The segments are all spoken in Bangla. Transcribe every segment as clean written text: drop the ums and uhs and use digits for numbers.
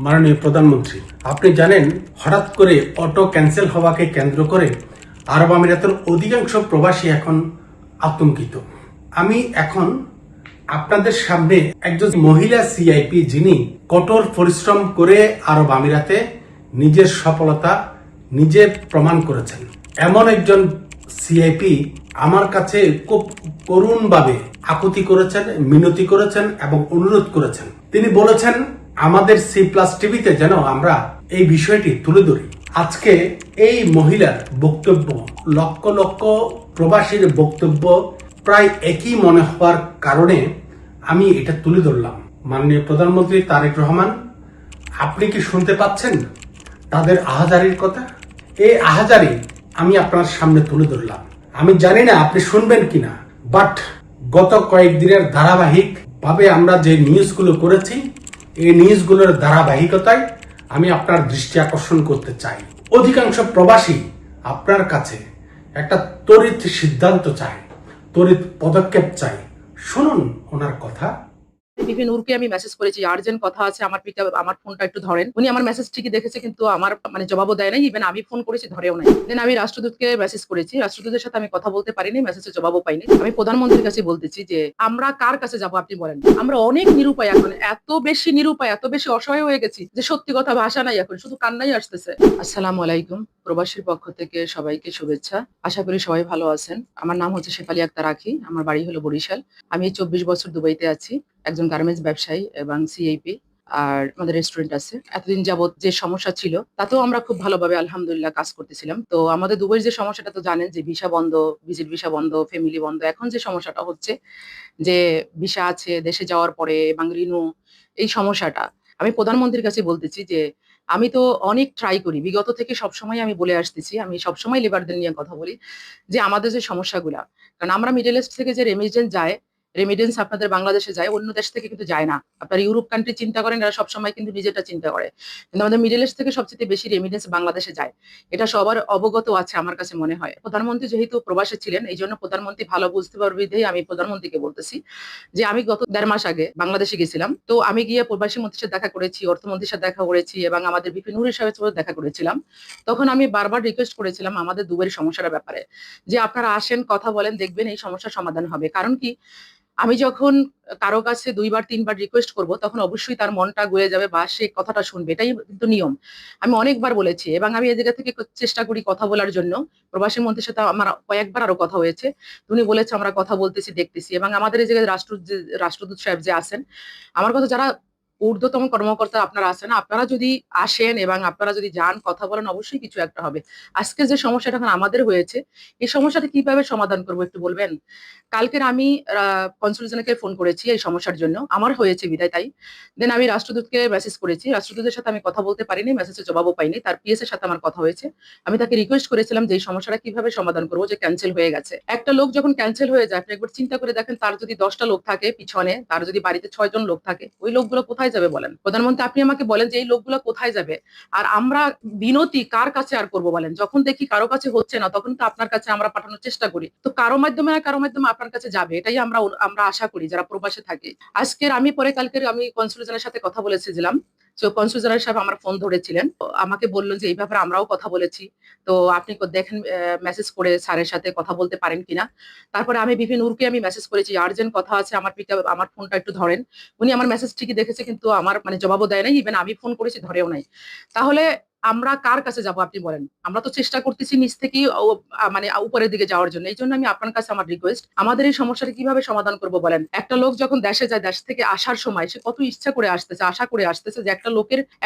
মাননীয় প্রধানমন্ত্রী, আপনি জানেন হঠাৎ করে অটো ক্যান্সেল হওয়াকে কেন্দ্র করে আরব আমিরাতের অধিকাংশ প্রবাসী এখন আতঙ্কিত। আমি এখন আপনাদের সামনে একজন মহিলা সিআইপি যিনি কঠোর পরিশ্রম করে আরব আমিরাতে নিজের সফলতা নিজে প্রমাণ করেছেন, এমন একজন সিআইপি আমার কাছে খুব করুণভাবে আকুতি করেছেন, মিনতি করেছেন এবং অনুরোধ করেছেন। তিনি বলেছেন আমাদের সি প্লাস টিভিতে যেন আমরা এই বিষয়টি তুলে ধরি। আজকে এই মহিলার বক্তব্য, লক্ষ লক্ষ প্রবাসীর বক্তব্য প্রায় একই মনে হওয়ার কারণে আমি এটা তুলে ধরলাম। মাননীয় প্রধানমন্ত্রী তারেক রহমান, আপনি কি শুনতে পাচ্ছেন তাদের আহাজারির কথা? এই আহাজারি আমি আপনার সামনে তুলে ধরলাম। আমি জানি না আপনি শুনবেন কিনা, বাট গত কয়েকদিনের ধারাবাহিক ভাবে আমরা যে নিউজগুলো করেছি, এই নিউজগুলোর ধারাবাহিকতায় আমি আপনার দৃষ্টি আকর্ষণ করতে চাই। অধিকাংশ প্রবাসী আপনার কাছে একটা ত্বরিত সিদ্ধান্ত চায়, ত্বরিত পদক্ষেপ চায়। শুনুন ওনার কথা। বিভিন্ন উরকে আমি মেসেজ করেছি, আর্জেন্ট কথা আছে, আমার ফোনটা একটু ধরেন। উনি আমার মেসেজ ঠিকই দেখেছে, কিন্তু আমার জবাবও দেয় নাই। ইভেন আমি ফোন করেছি, ধরেও নাই। দেন আমি রাষ্ট্রদূতকে মেসেজ করেছি, রাষ্ট্রদূতের সাথে আমি কথা বলতে পারিনি, মেসেজের জবাবও পাইনি। আমি প্রধানমন্ত্রীর কাছে বলতেছি যে আমরা কার কাছে যাব আপনি বলেন। আমরা অনেক নিরুপায়, এখন এত বেশি নিরুপায়, এত বেশি অসহায় হয়ে গেছি যে সত্যি কথা ভাষা নাই, এখন শুধু কান্নাই আসতেছে। আসসালামু আলাইকুম। প্রবাসীর পক্ষ থেকে সবাইকে শুভেচ্ছা। আশা করি সবাই ভালো আছেন। আমার নাম হচ্ছে শেফালী আক্তার আখি, আমার বাড়ি হলো বরিশাল। আমি 24 বছর দুবাইতে আছি, একজন গার্মেন্টস ব্যবসায়ী এবং সিআইপি। আর আমাদের রেস্টুরেন্ট আছে। এতদিন যাবত যে সমস্যা ছিল তাতেও আমরা খুব ভালোভাবে আলহামদুলিল্লাহ কাজ করতেছিলাম। তো আমাদের দুবাইয়ের যে সমস্যাটা তো জানেন, যে ভিসা বন্ধ, ভিজিট ভিসা বন্ধ, ফ্যামিলি বন্ধ। এখন যে সমস্যাটা হচ্ছে যে ভিসা আছে, দেশে যাওয়ার পরে এবং রিনিউ, এই সমস্যাটা আমি প্রধানমন্ত্রীর কাছে বলতেছি যে আমি তো অনেক ট্রাই করি, বিগত থেকে সবসময় আমি বলে আসতেছি, আমি সবসময় লেবারদের নিয়ে কথা বলি যে আমাদের যে সমস্যাগুলা, কারণ আমরা মিডল ইস্ট থেকে যে রেমিটেন্স যায়, রেমিটেন্স আপনাদের বাংলাদেশে যায়, অন্য দেশ থেকে কিন্তু যায় না। আপনার ইউরোপ কান্ট্রি চিন্তা করেন, এরা সবসময় কিন্তু নিজেরটা চিন্তা করে, কিন্তু আমাদের মিডল ইস্ট থেকে সবচেয়ে বেশি রেমিটেন্স বাংলাদেশে যায়। এটা সবার অবগত আছে আমার কাছে মনে হয়। প্রধানমন্ত্রী যেহেতু প্রবাসে ছিলেন, এই জন্য প্রধানমন্ত্রী ভালো বুঝতে পারবে, বিধায় আমি প্রধানমন্ত্রীকে বলতেছি যে আমি গত 1.5 মাস আগে বাংলাদেশে গেছিলাম। তো আমি গিয়ে প্রবাসী মন্ত্রীর সাথে দেখা করেছি, অর্থমন্ত্রীর সাথে দেখা করেছি এবং আমাদের বিপিন নুরের সাথে দেখা করেছিলাম। তখন আমি বারবার রিকোয়েস্ট করেছিলাম আমাদের দুবাইয়ের সমস্যার ব্যাপারে, যে আপনারা আসেন, কথা বলেন, দেখবেন এই সমস্যার সমাধান হবে। কারণ কি, আমি যখন কারো কাছে 2 বার 3 বার রিকোয়েস্ট করব, তখন অবশ্যই তার মনটা গলে যাবে বা সে কথাটা শুনবে, এটাই কিন্তু নিয়ম। আমি অনেকবার বলেছি এবং আমি এই জায়গা থেকে চেষ্টা করি কথা বলার জন্য। প্রবাসী মন্ত্রীর সাথে আমার কয়েকবার আরো কথা হয়েছে। উনি বলেছে আমরা কথা বলতেছি, দেখতেছি। এবং আমাদের এই জায়গায় রাষ্ট্রদূত সাহেব যে আছেন, আমার কথা যারা ঊর্ধ্বতম কর্মকর্তা আপনারা আছেন, আপনারা যদি আসেন এবং আপনারা যদি যান, কথা বলেন, অবশ্যই কিছু একটা হবে। আজকে যে সমস্যাটা এখন আমাদের হয়েছে, এই সমস্যাটা কিভাবে সমাধান করবো একটু বলবেন? কালকের আমি কনসুল জেনারেলকে ফোন করেছি এই সমস্যার জন্য, আমার হয়েছে বিদায় তাই। দেন আমি রাষ্ট্রদূতকে মেসেজ করেছি, রাষ্ট্রদূতের সাথে আমি কথা বলতে পারিনি, মেসেজের জবাবও পাইনি। তার পিএস এর সাথে আমার কথা হয়েছে। আমি তাকে রিকোয়েস্ট করেছিলাম যে এই সমস্যাটা কিভাবে সমাধান করবো, যে ক্যান্সেল হয়ে গেছে। একটা লোক যখন ক্যান্সেল হয়ে যায়, আপনি একবার চিন্তা করে দেখেন, তার যদি 10টা লোক থাকে পিছনে, তার যদি বাড়িতে 6 জন লোক থাকে, ওই লোকগুলো কোথায় যাবে বলেন? প্রধানমন্ত্রী, আপনি আমাকে বলেন যে এই লোকগুলো কোথায় যাবে? আর আমরা বিনতি কার কাছে আর করবো বলেন? যখন দেখি কারো কাছে হচ্ছে না, তখন তো আপনার কাছে আমরা পাঠানোর চেষ্টা করি। তো কারো মাধ্যমে না কারো মাধ্যমে আপনার কাছে যাবে, এটাই আমরা আমরা আশা করি যারা প্রবাসে থাকে। আজকের আমি পরে কালকের আমি কনসুল জেনারেলের সাথে কথা বলেছিলাম। তো কনসুল জেনারেল সাহেব আমার ফোন ধরেছিলেন, তো আমাকে বললেন যে এই ব্যাপারে আমরাও কথা বলেছি। তো আপনি দেখেন, মেসেজ করে স্যারের সাথে কথা বলতে পারেন কিনা। তারপরে আমি বিভিন্ন উরকে আমি মেসেজ করেছি, আর্জেন্ট কথা আছে, আমার ফোনটা একটু ধরেন। উনি আমার মেসেজ ঠিকই দেখেছে, কিন্তু আমার জবাবও দেয় নাই। ইভেন আমি ফোন করেছি, ধরেও নাই। তাহলে আমরা কার কাছে যাব আপনি বলেন? আমরা তো চেষ্টা করতেছি নিচ থেকেই উপরের দিকে যাওয়ার জন্য। এইজন্য আমি আপনার কাছে আমার রিকোয়েস্ট, আমাদের এই সমস্যাটা কিভাবে সমাধান করব বলেন? একটা লোক যখন দেশে যায়, দেশ থেকে আসার সময় সে কত ইচ্ছা করে আসতেছে, আশা করে আসতেছে যে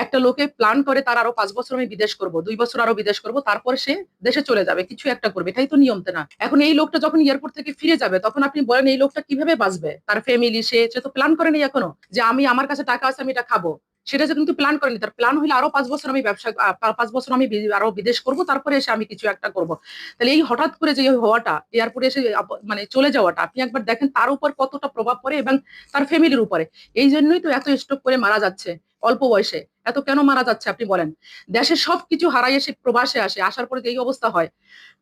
একটা লোকে প্ল্যান করে তার আরো 5 বছর আমি বিদেশ করব, 2 বছর আরো বিদেশ করব, তারপরে সে দেশে চলে যাবে, কিছু একটা করবে। এটাই তো নিয়ম, তাই না? এখন এই লোকটা যখন এয়ারপোর্ট থেকে ফিরে যাবে, তখন আপনি বলেন এই লোকটা কিভাবে বাঁচবে? তার ফ্যামিলি, সে তো প্ল্যান করেনি এখনো যে আমার কাছে টাকা আছে, আমি এটা খাবো। সেটা যে কিন্তু প্ল্যান করেনি। তার প্ল্যান হইলে আরো 5 বছর আমি ব্যবসা, 5 বছর আমি আরো বিদেশ করব, তারপরে এসে আমি কিছু একটা করব। তাহলে এই হঠাৎ করে যে হওয়াটা, এয়ারপোর্টে এসে চলে যাওয়াটা, আপনি একবার দেখেন তার উপর কতটা প্রভাব পড়ে এবং তার ফ্যামিলির উপরে। এই জন্যই তো এত স্ট্রোক করে মারা যাচ্ছে অল্প বয়সে। এত কেন মারা যাচ্ছে আপনি বলেন? দেশের সবকিছু হারাই এসে প্রবাসে আসে, আসার পরে যে এই অবস্থা হয়।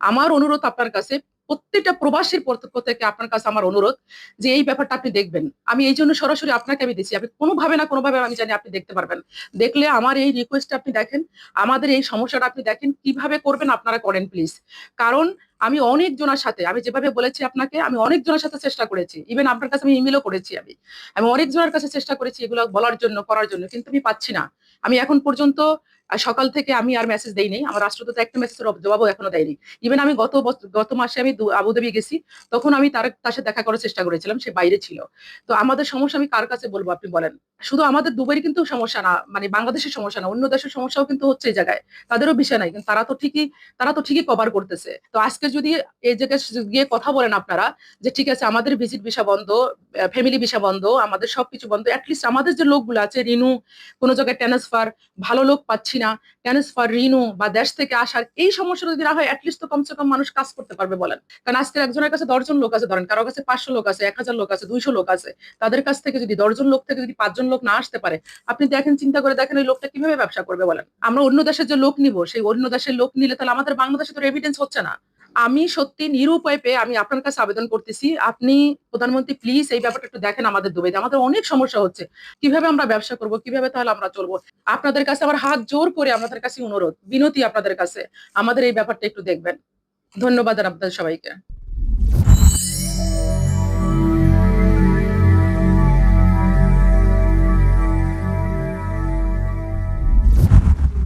আমার অনুরোধ আপনার কাছে, প্রত্যেকটা প্রবাসীর পক্ষ থেকে আপনার কাছে আমার অনুরোধ যে এই ব্যাপারটা আপনি দেখবেন। আমি এই জন্য সরাসরি আপনাকে আমি দিচ্ছি, আপনি কোনোভাবে না কোনোভাবে আমি জানি আপনি দেখতে পারবেন। দেখলে আমার এই রিকোয়েস্টটা আপনি দেখেন, আমাদের এই সমস্যাটা আপনি দেখেন, কিভাবে করবেন আপনারা করেন প্লিজ। কারণ আমি অনেক জনের সাথে, আমি যেভাবে বলেছি আপনাকে, আমি অনেক জনের সাথে চেষ্টা করেছি, ইভেন আপনার কাছে আমি ইমেলও করেছি, আমি অনেক জনের কাছে চেষ্টা করেছি এগুলো বলার জন্য, করার জন্য, কিন্তু আমি পাচ্ছি না। আমি এখন পর্যন্ত সকাল থেকে আমি আর মেসেজ দেইনি, আমার রাষ্ট্রদূত একটা মেসেজের জবাবও এখনো দেয়নি। ইভেন আমি গত মাসে আমি আবুধাবি গেছি, তখন আমি তার সাথে দেখা করার চেষ্টা করেছিলাম, সে বাইরে ছিল। তো আমাদের সমস্যা আমি কার কাছে বলবো আপনি বলেন? শুধু আমাদের দুবাইয়ের কিন্তু সমস্যা না, মানে বাংলাদেশের সমস্যা না, অন্য দেশের সমস্যাও কিন্তু হচ্ছে এই জায়গায়, তাদেরও বিষয় নাই, কিন্তু তারা তো ঠিকই কভার করতেছে। তো আজকে যদি এই জায়গায় গিয়ে কথা বলেন আপনারা যে ঠিক আছে আমাদের ভিজিট ভিসা বন্ধ, ফ্যামিলি ভিসা বন্ধ, আমাদের সবকিছু বন্ধ, অ্যাটলিস্ট আমাদের যে লোকগুলো আছে রিনু, কোনো জায়গায় ট্রান্সফার, ভালো লোক পাচ্ছি না, ট্রান্সফার, রিনু বা দেশ থেকে আসার এই সমস্যাটা যদি না হয়, অ্যাটলিস্ট তো কমসে কম মানুষ কাজ করতে পারবে বলেন। কারণ আজকে একজনের কাছে 10 জন লোক আছে ধরেন, কারো কাছে 500 লোক আছে, 1000 লোক আছে, 200 লোক আছে, তাদের কাছ থেকে যদি 10 জন লোক থেকে যদি 5 জন লোক না আসতে পারে, আপনি দেখেন, চিন্তা করে দেখেন ওই লোকটা কিভাবে ব্যবসা করবে বলেন। আমরা অন্য দেশের যে লোক নিব, সেই অন্য দেশের লোক নিলে তাহলে আমাদের বাংলাদেশে তো এভিডেন্স হচ্ছে না। আমি সত্যি নিরুপায় পেয়ে আমি আপনার কাছে আবেদন করতেছি, আপনি প্রধানমন্ত্রী প্লিজ এই ব্যাপারটা একটু দেখেন আমাদের দুবাইতে, আমাদের অনেক সমস্যা হচ্ছে, কিভাবে আমরা ব্যবসা করব, কিভাবে তাহলে আমরা চলবো। আপনাদের কাছে আমার হাত জোর করে আপনাদের কাছে অনুরোধ, বিনতি আপনাদের কাছে, আমাদের এই ব্যাপারটা একটু দেখবেন। ধন্যবাদ আপনাদের সবাইকে।